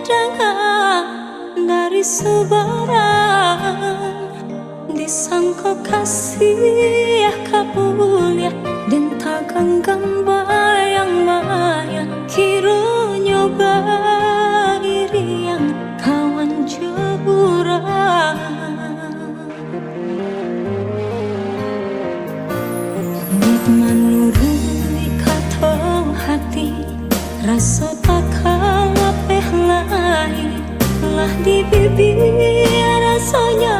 mendengar dari sebarang, disangka kasih kabulia dan takkan bayang-bayang kiranya iri yang kawan jeburang. Nek menurut kata hati, rasa takkan apeh lain lah di bibir rasanya,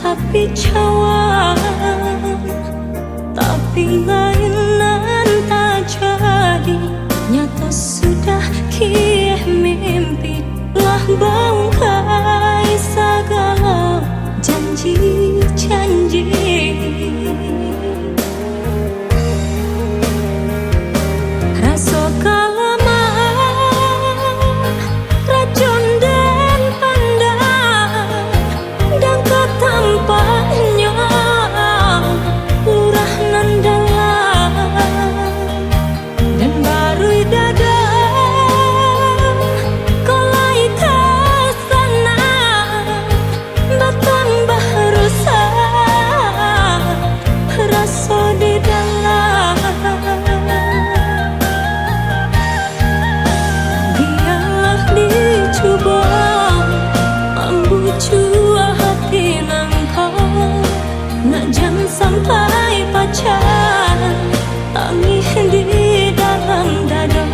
tapi cawan, tapi lainan tak jadi. Nyata sudah kieh mimpi lah bangkai segala janji-janji. Rasa kalaman racun dan pandang dan ketampaknya lurah nan dalam dan baru dada kolai kasana bertambah rusak rasa di dalam. Biarlah dicoba membujuk hati nangkau, nak jangan sampai pacaran tangih di dalam dada.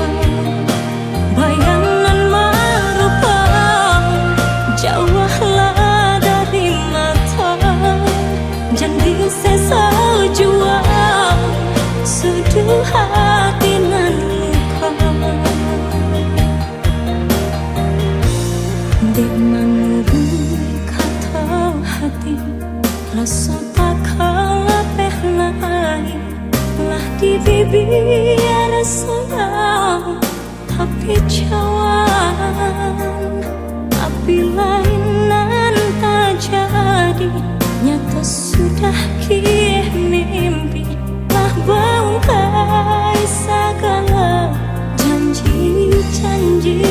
Bayangan merupa jauhlah dari mata, jangan sesa jua suduh hati nan luka. Dek menurut kata hati, rasa takkan apeh lain lah di bibir sayang, tapi cawan, tapi lainan tak jadi. Nyata sudah kieh mimpi lah bangkai segala janji-janji.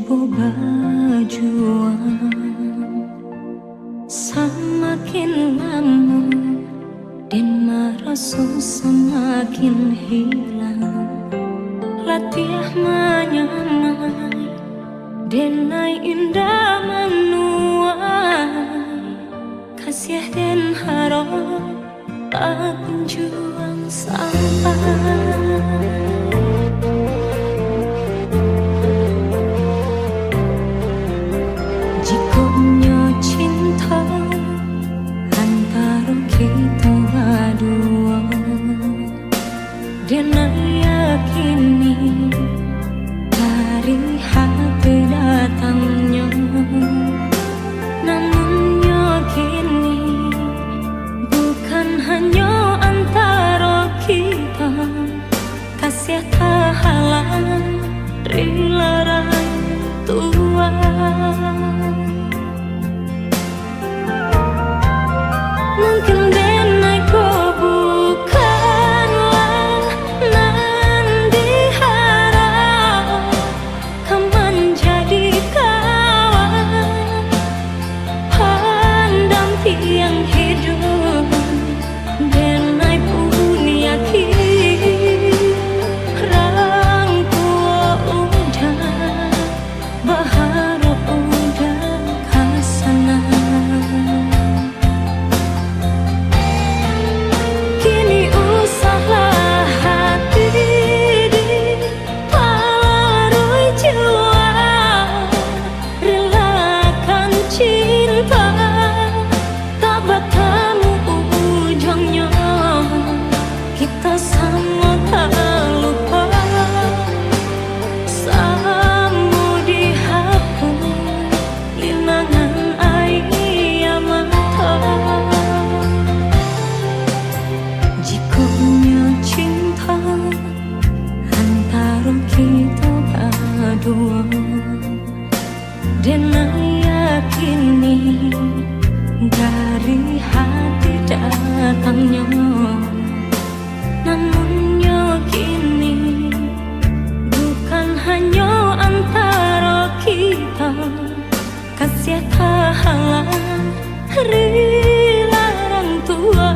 coba berjuang, semakin lama dan merasa semakin hilang. Latihan menyamai denai indah menuai, kasih dan harap tak kunjung sampai. Jikonya cinta antara kita berdua, dan yakini dari hati datangnya. Namun yakini bukan hanya antara kita, kasih tak halang rela tua. Mungkin denai kau bukanlah nan diharap, kau menjadi kawan pendamping hidup. Denai pun yakin rangkua udah berharap udah kasana. Kini usahlah hati diparui jua, relakan cinta tak bertemu ujungnya. Kita sama tak lupa, sama dihapus linangan air mata. Jikonya cinta antara kita berdua, dan yakini dari hati datangnya. Namun yakini bukan hanya antara kita, kasih tak halang rela orang tua.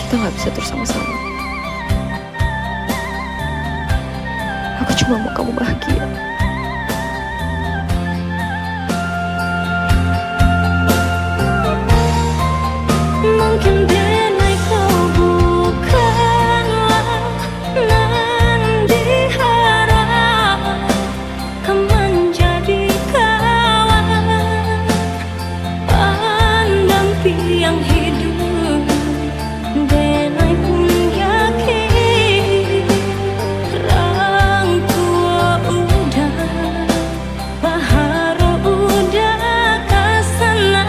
Kita gak bisa terus sama-sama. Aku cuma mau kamu bahagia. Mungkin denai kau bukanlah nan diharap, kau menjadi kawan pendamping hidup. Denai pun yakin rangkua udah berharap udah kasana.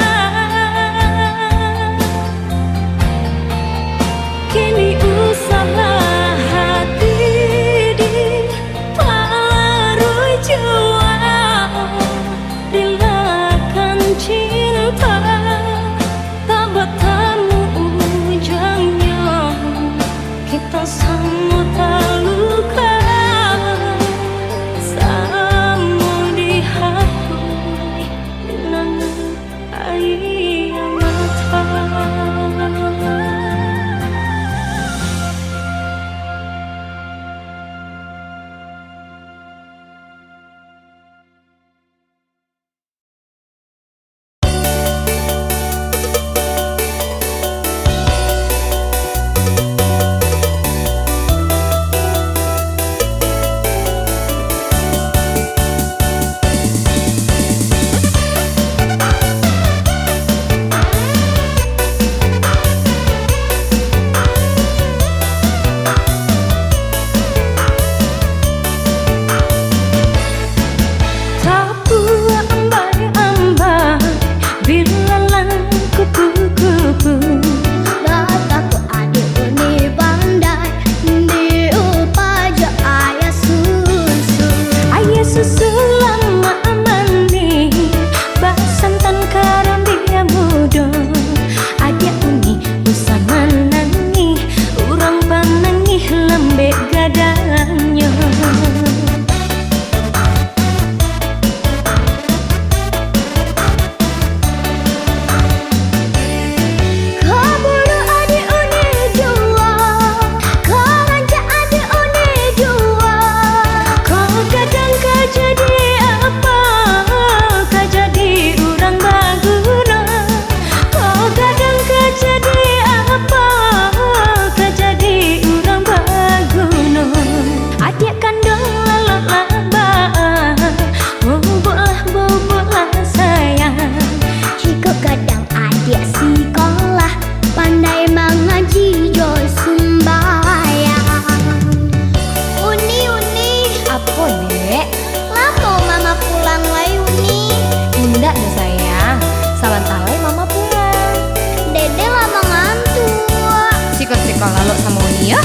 Kalau lalu sama Uni ya.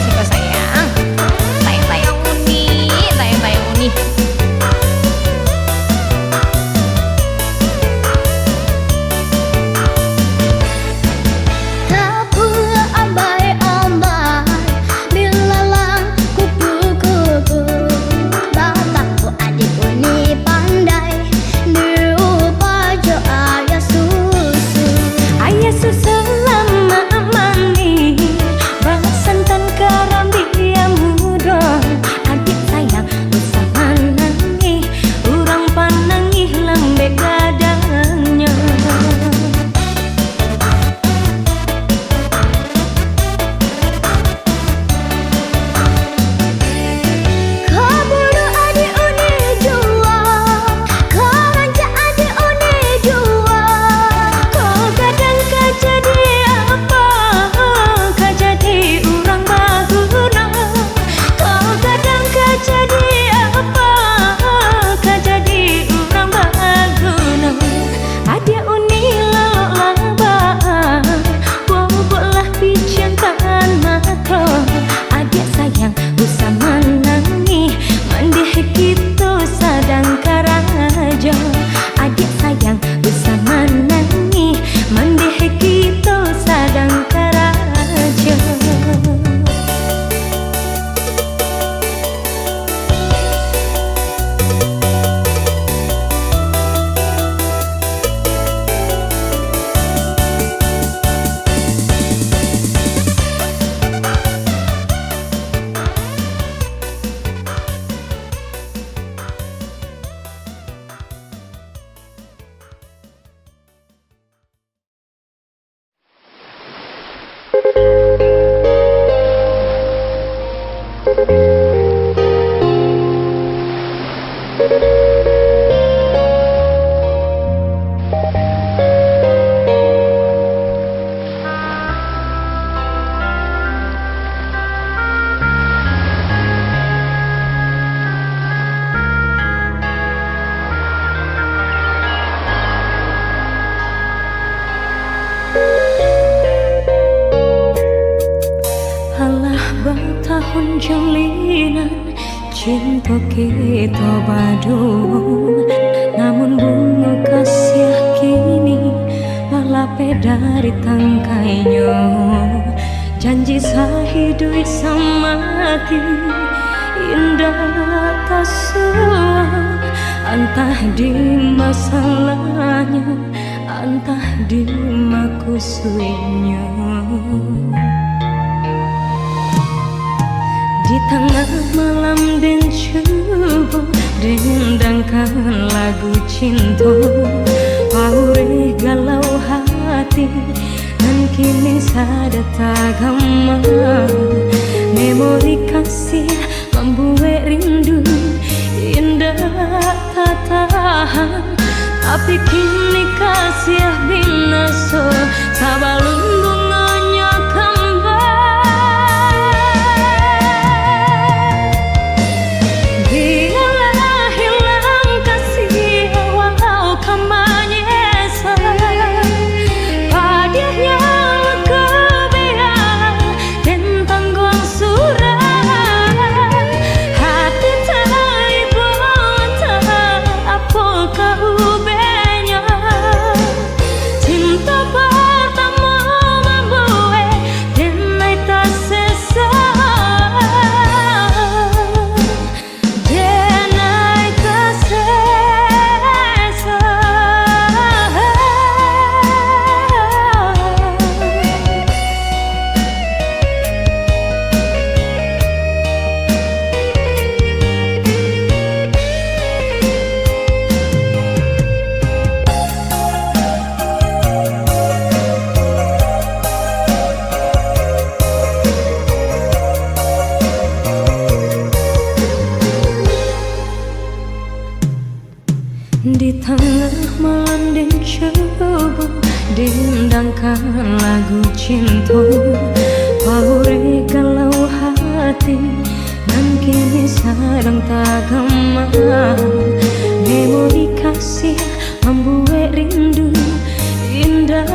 Siapa sayang? Tayang-tayang Uni, tayang-tayang Uni. Tahun jalinan cinta kita badung, namun bunga kasih kini lalape dari tangkainya. Janji sahidui sama mati indah tak suah, entah di masalahnya, entah di makusuinya. Di tengah malam dan coba dendangkan lagu cinta, paure galau hati dan kini sada tagama. Memori kasih membuat rindu indah tak tahan, tapi kini kasih binaso sabalun bunganya kembali. Biarlah hilang kasih walau kamanyesa, padanya kebiar dan tanggung surah. Hati tak ibu tak apa kau benya, cinta pertama membuat dan naik tak sesa, dan naik tak sesa. Di tengah malam dan coba dendangkan lagu cinta, paure galau hati dan kini sedang tak gema. Memori kasih membuat rindu indah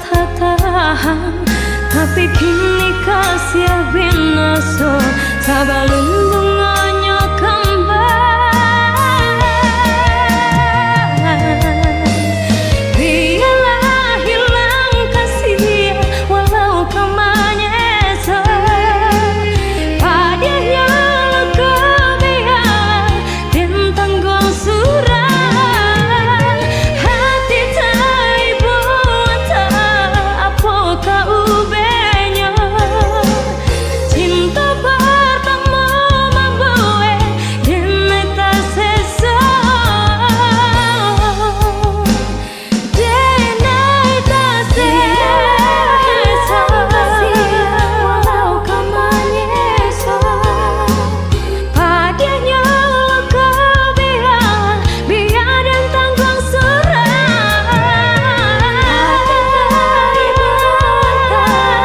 tak tahan, Tapi kini kasih binaso sabalun bunganya kembang. Biarlah hilang kasih walau kau menyesal. Padanya luka biar dan tanggung surah. Hati tak ibu tak apa kau ubenya. Cinta pertama membuat dan tak sesal. Dan tak sesal walau kau menyesal. Padanya luka biar dan tanggung surah. Hati tak ibu tak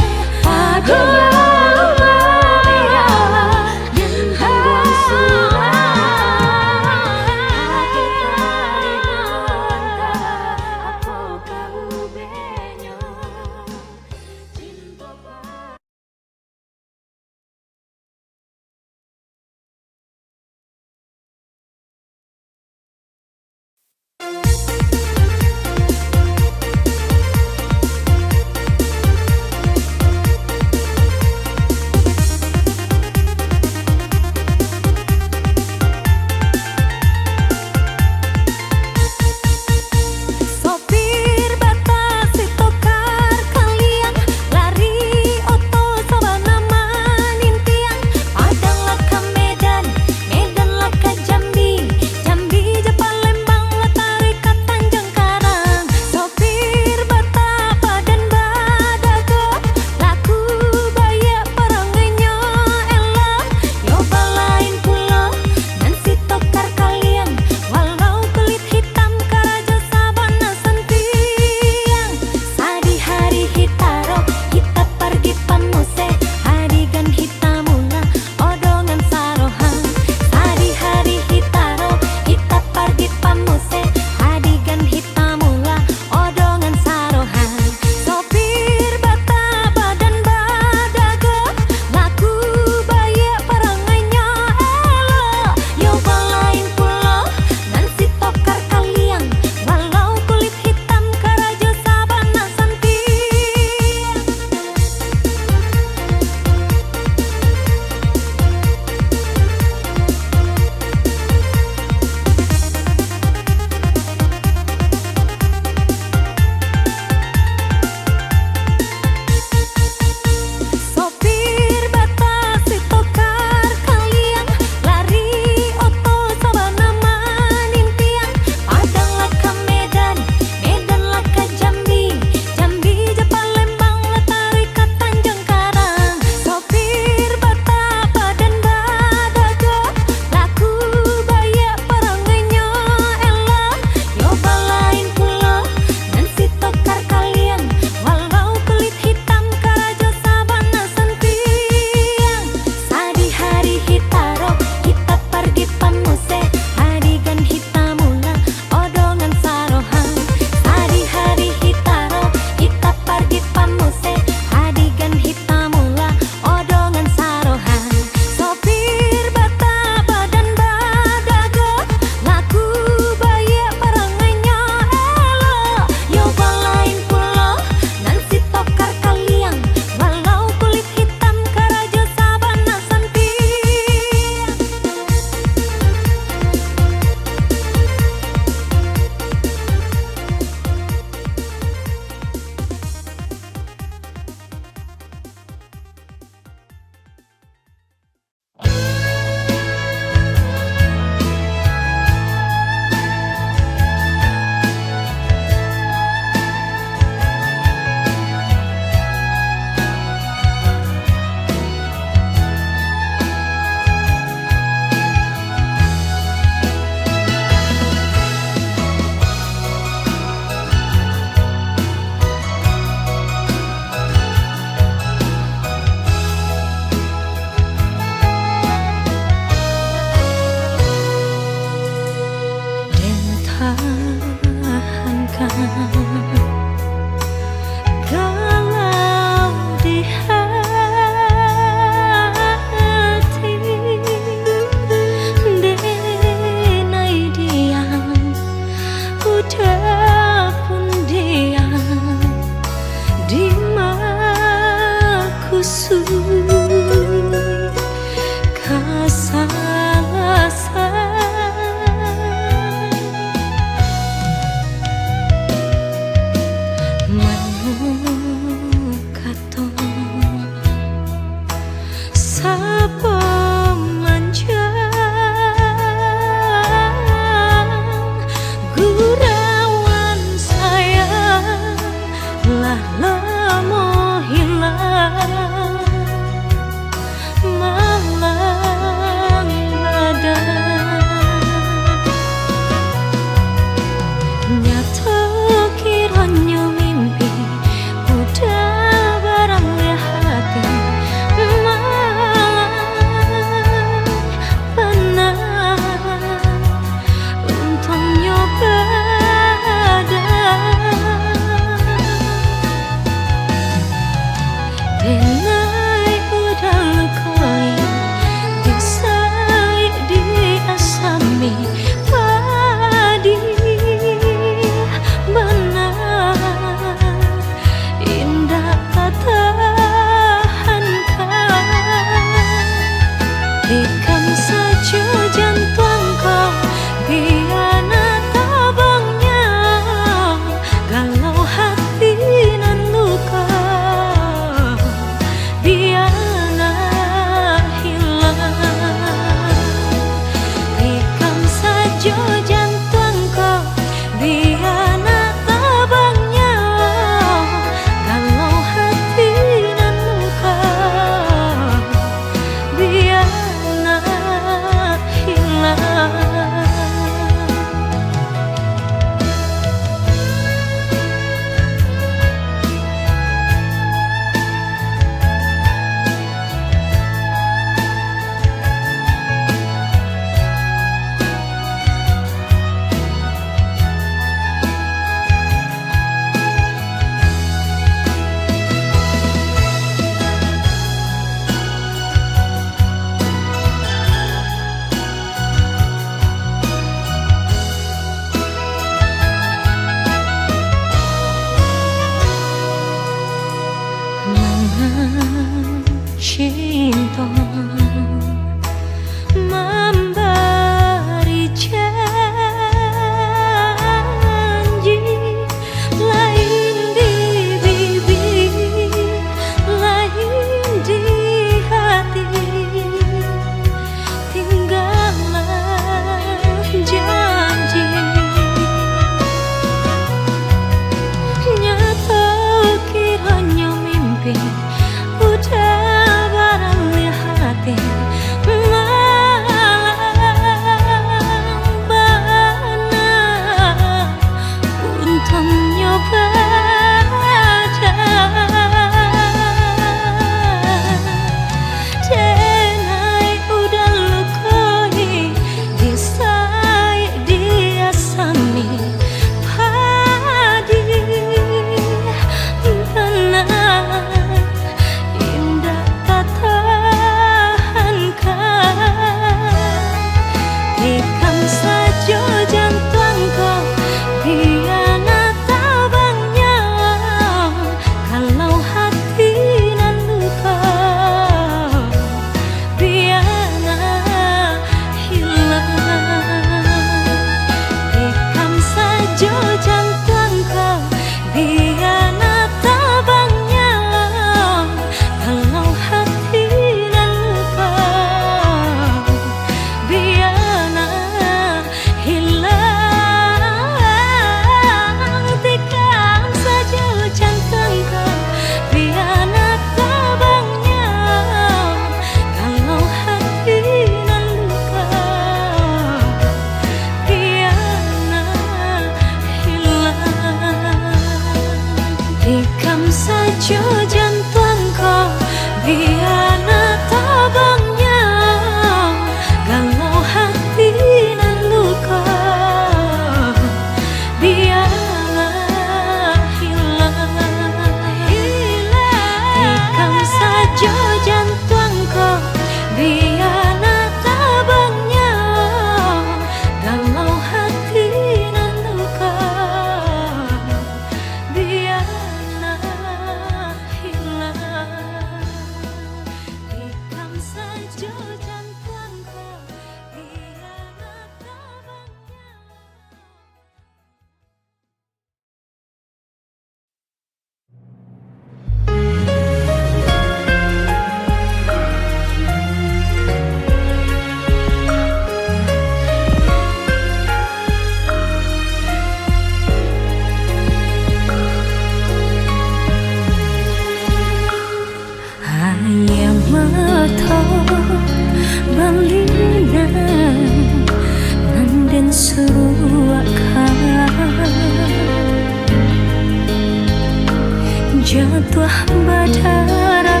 tuah badara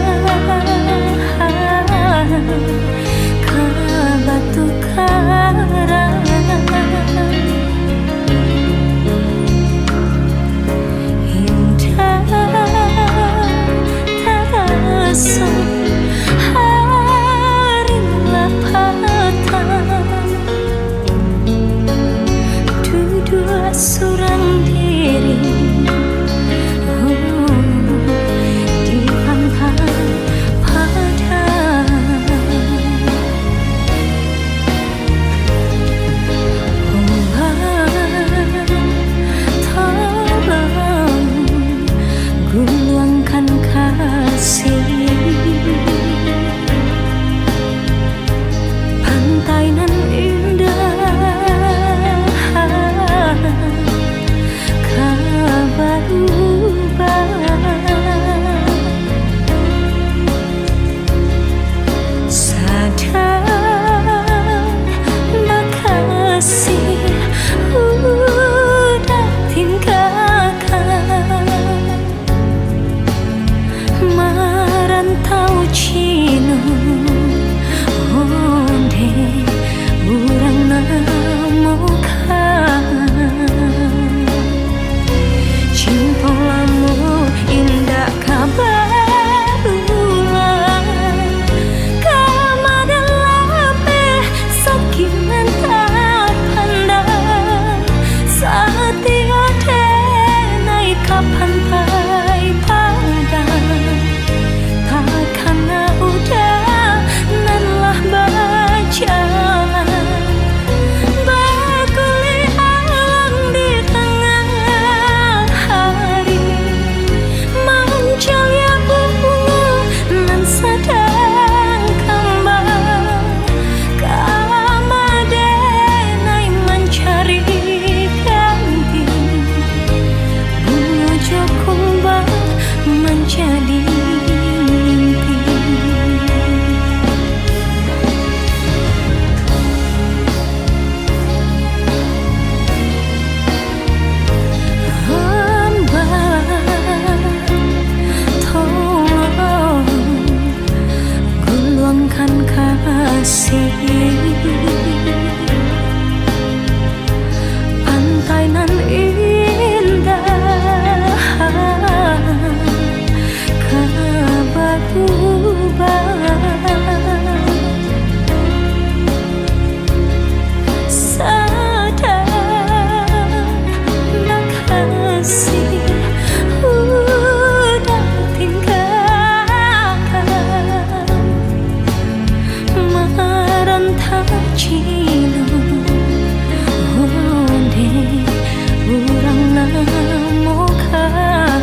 ka batu karang indah terasa hari lapatan dua surang diri di pantai padang. Tolong gulungkan kasih, pantai nan indah kabarubah sadar makasih udah tinggalkan merantau Cino onde urang namukan cinta lamu indah kabar ulang kamadan lape sakinan tak pandang saat tiada naik ke pantai padang takkan udah nanlah berjalan berguli alam di tengah hari mencelia bunga nan sedang kembang kamadenai mencari ganti bunga jokumbang menjadi mimpi. Hamba tolong gulungkan kasih, pantai nan indah kabarubah sadar makasih udah tinggalkan merantau Cino onde urang namukan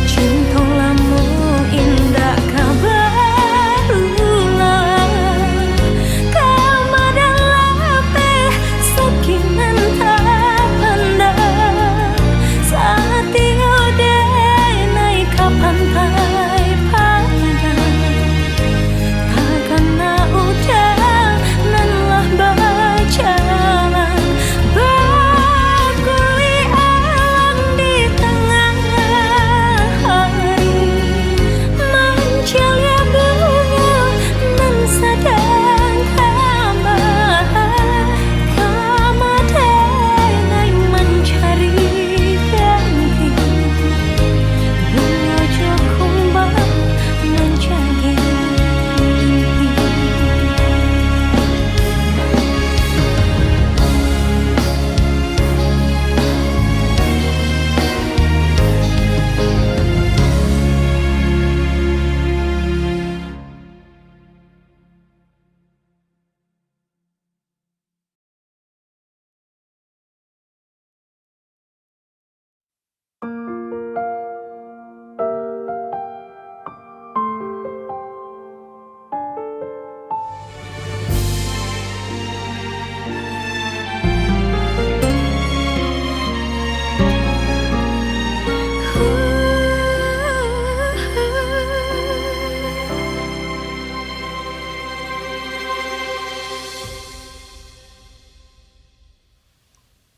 cinta lamu indah kabar ulang kamadan lape sakinan tak pandang saat tiada naik ke pantai padang takkan udah nanlah berjalan berguli alam di tengah hari mencelia bunga nan sedang kembang kamadenai mencari ganti bunga jokumbang menjadi mimpi.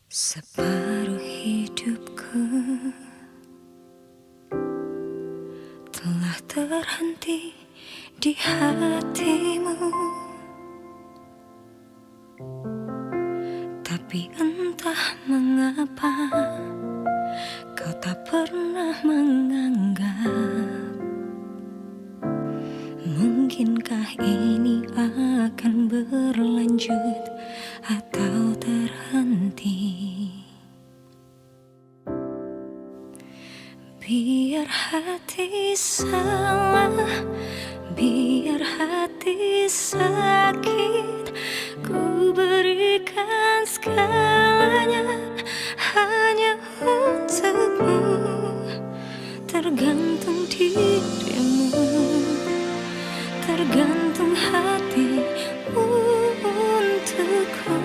Separuh hidupku di hatimu. Tapi entah mengapa kau tak pernah menganggap. Mungkinkah ini akan berlanjut atau terhenti? Biar hati salah, biar hati sakit, ku berikan segalanya hanya untukmu. Tergantung dirimu, tergantung hatimu untukku.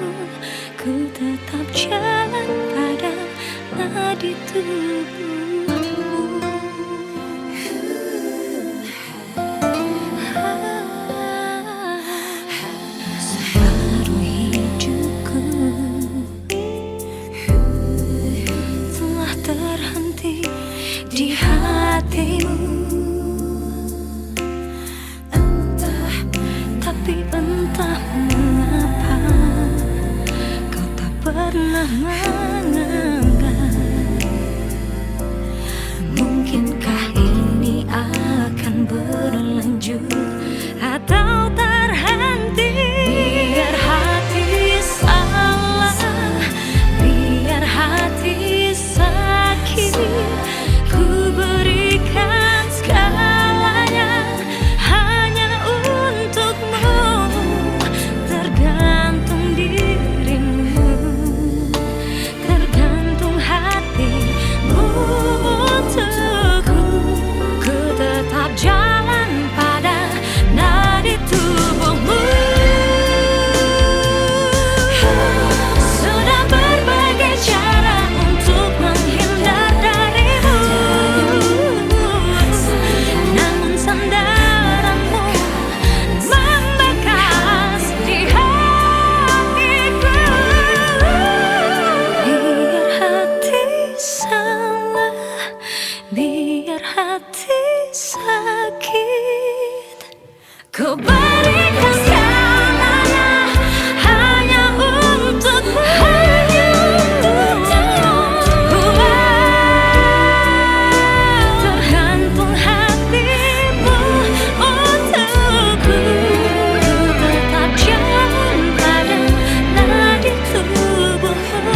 Ku tetap jalan pada nadi tubuhmu. Separuh hidupku telah terhenti di hatimu. Tapi entah mengapa kau tak pernah menganggap. Mungkinkah ini akan berlanjut atau terhenti? Biar hati salah, biar hati sakit, ku berikan segalanya hanya untukmu. Tergantung dirimu, tergantung hatimu untukku. Ku tetap jalan pada nadi tubuhmu. Sudah berbagai cara untuk menghindar darimu, namun sandaranmu membekas di hatiku. Biar hati salah, biar hati sakit, ku berikan segalanya hanya untukmu. Tergantung hatimu untukku. Ku tetap jalan pada nadi tubuhmu.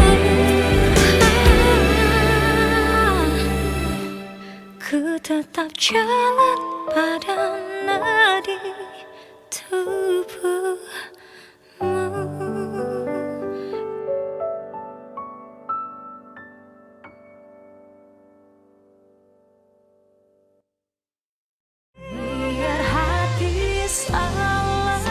Ku tetap jalan pada nadi tubuhmu. Biar hati salah,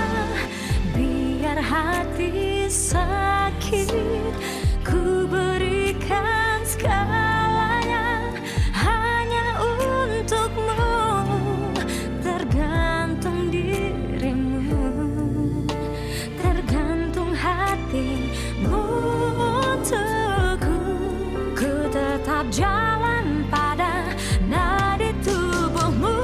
biar hati sakit, ku berikan segalanya hanya untukmu. Tergantung dirimu, tergantung hatimu untukku. Ku tetap jalan pada nadi tubuhmu.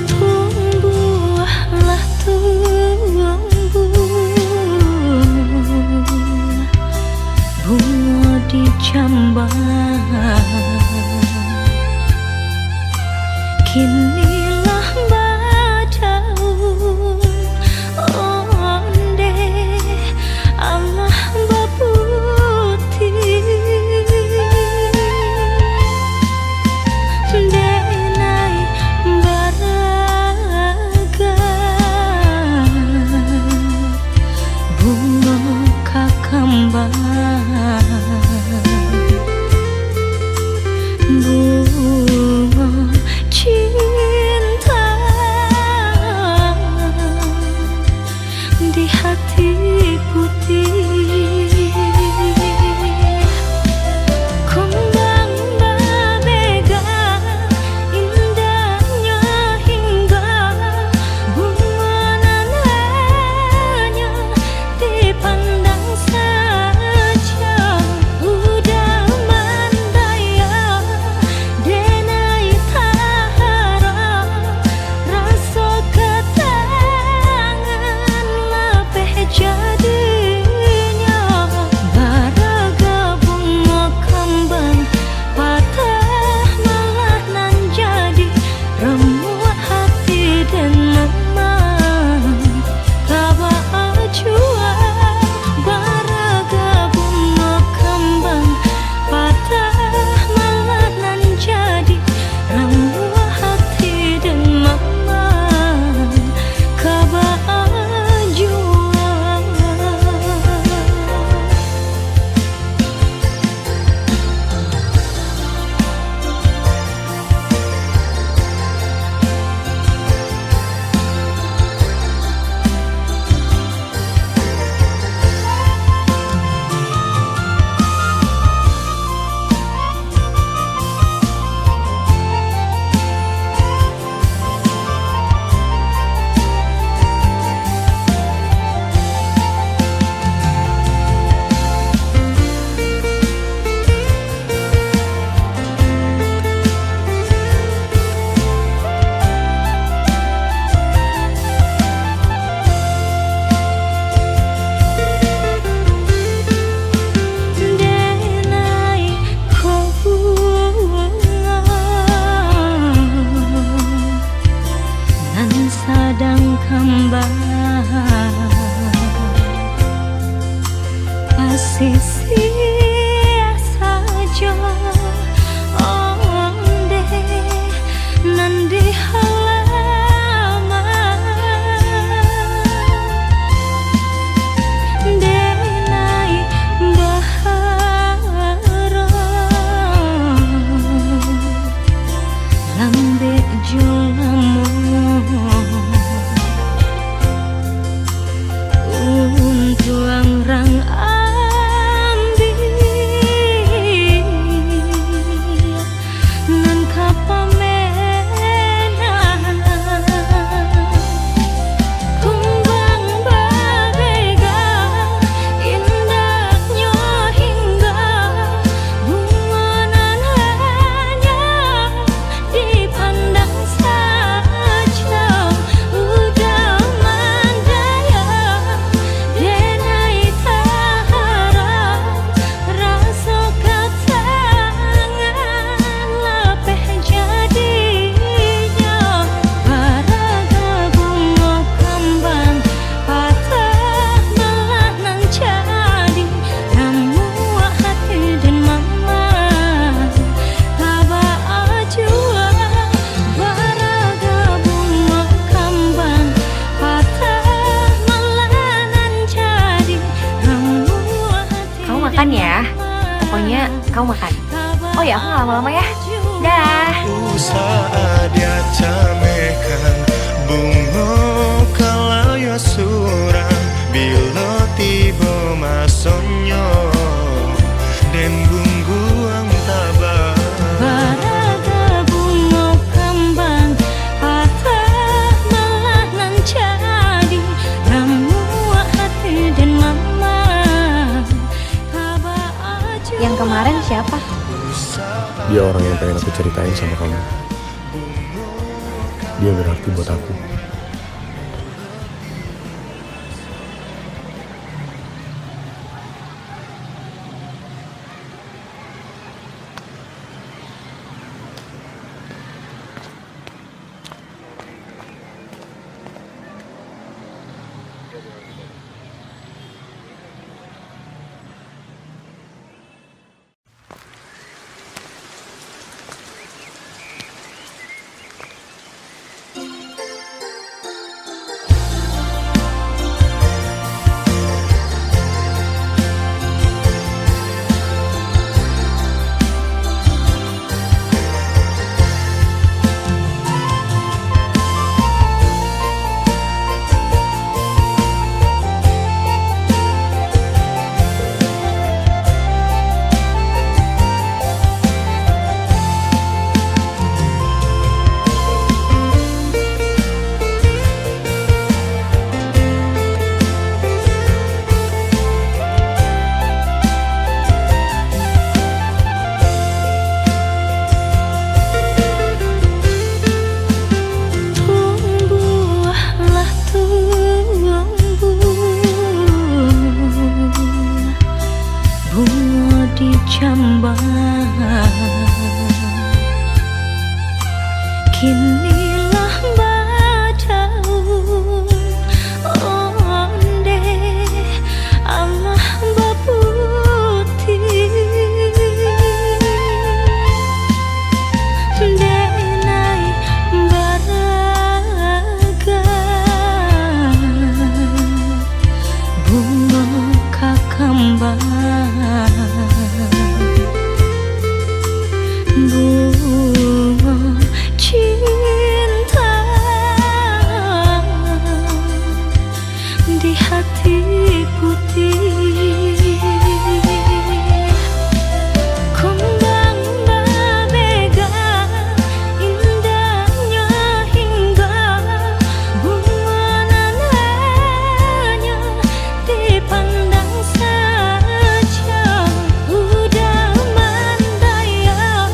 Tumbuhlah tumbuh, bunga di jamban. Kinilah badaun onde Allah baputi. Oh ya, aku nggak lama-lama ya. Dah. Usaha dia camekan bunga kalau ya surang bila tiba masonyo dan bungguang tabah. Baraga bunga kembang patah malah nan jadi ramuan hati dan mama kabar aja. Yang kemarin siapa? Dia orang yang pengen aku ceritain sama kamu. Dia berarti buat aku. Tumbuhlah tumbuh bunga di jamban. Kinilah badaun onde Allah baputih denai baraga bunga kakambang bunga cinta di hati putih. Kembang berbega indahnya hingga bunga nananya dipandang saja. Udah mandaya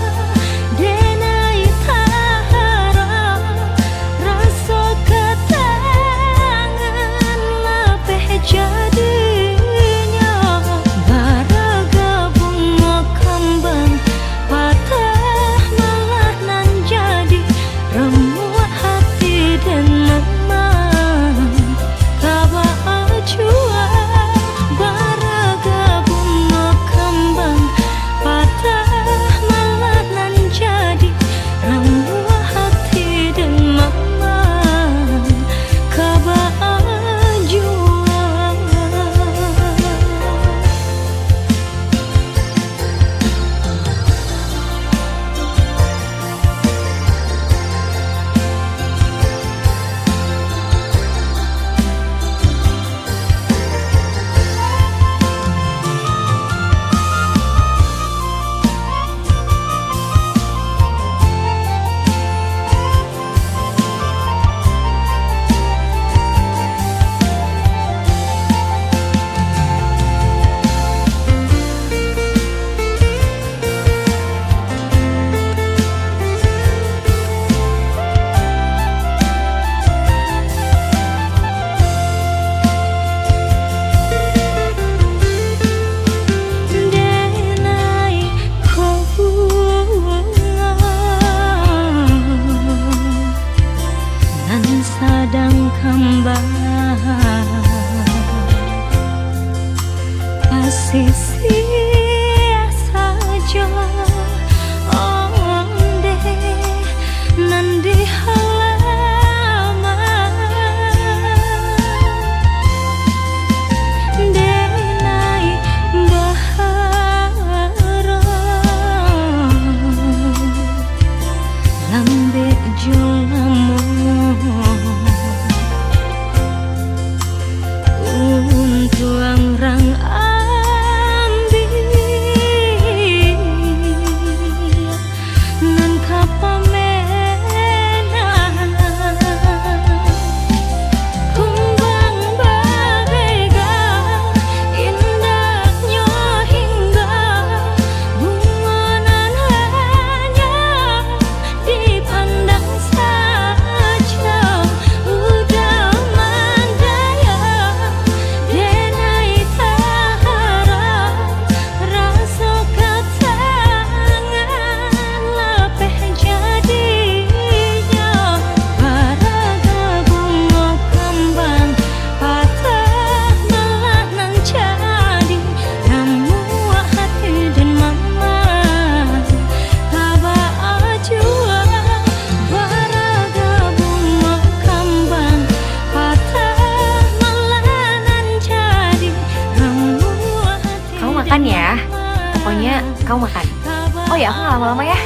Oh ya, aku nggak lama-lama ya.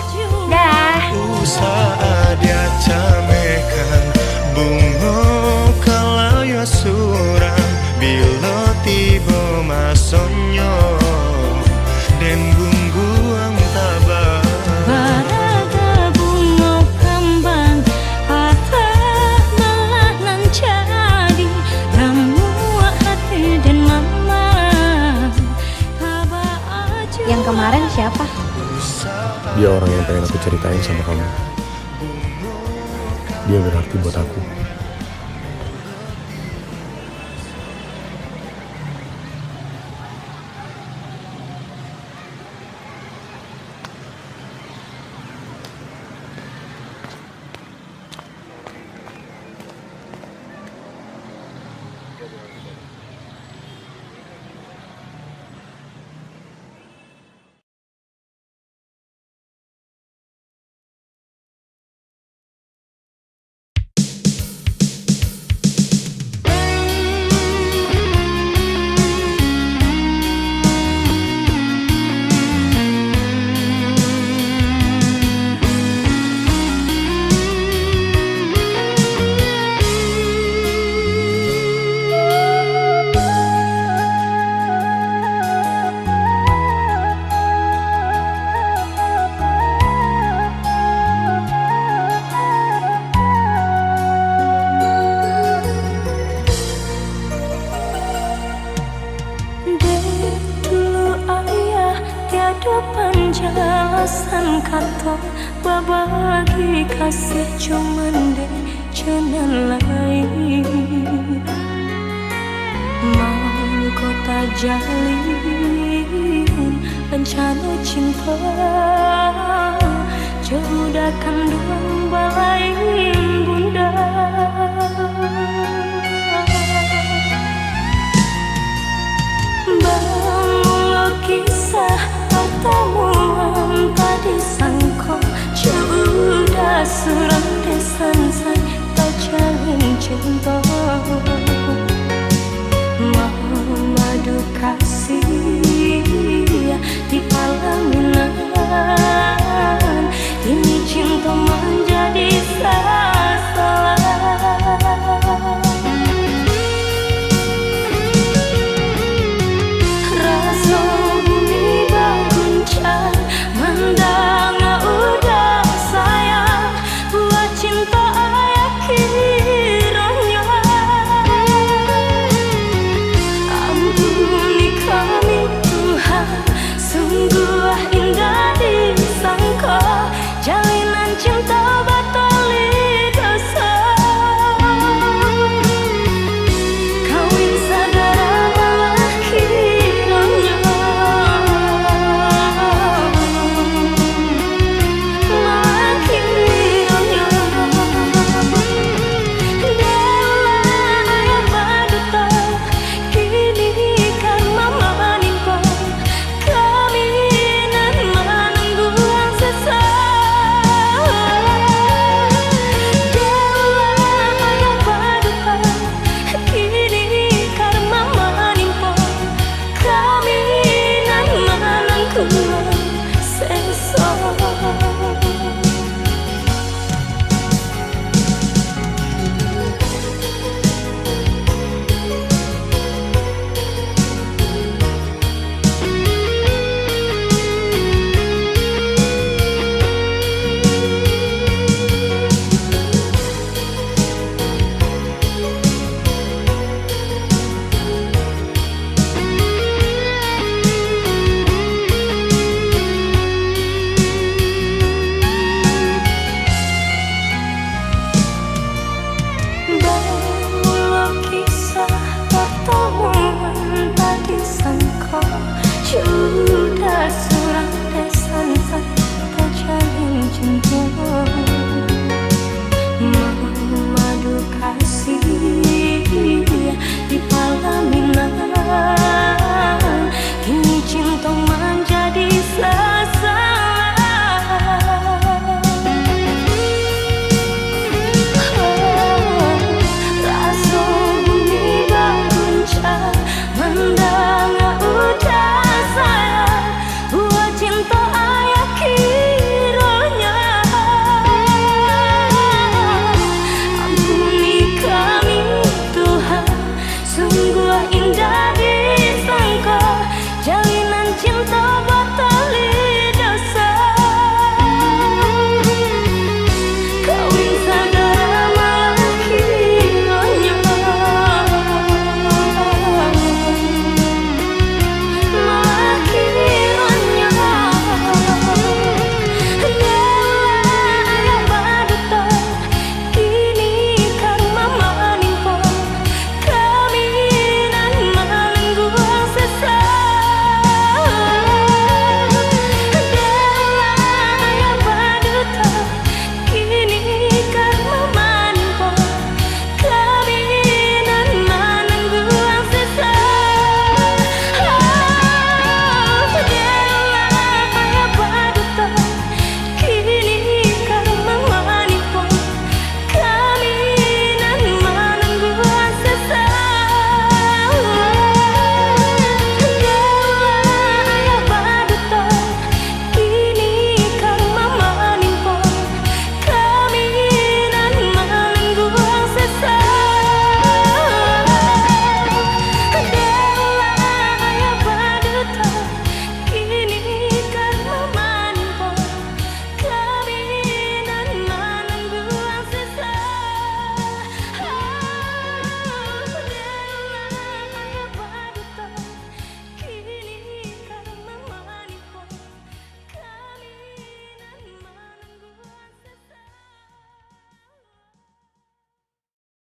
Dah. Usaha dia camekan bungo kalau yo surang bila tiba masonyo den bungguang tabah Baraga bunga kembang patah malah nan jadi ramuan hati dan mama Kaba aja Yang kemarin siapa? Dia orang yang pengen aku ceritain sama kamu. Dia berarti buat aku. Penjelasan kata berbagi kasih cuman deh jalan lain mau kota jalin rencana cinta jauh kandung balai bunda bangun kisah atamu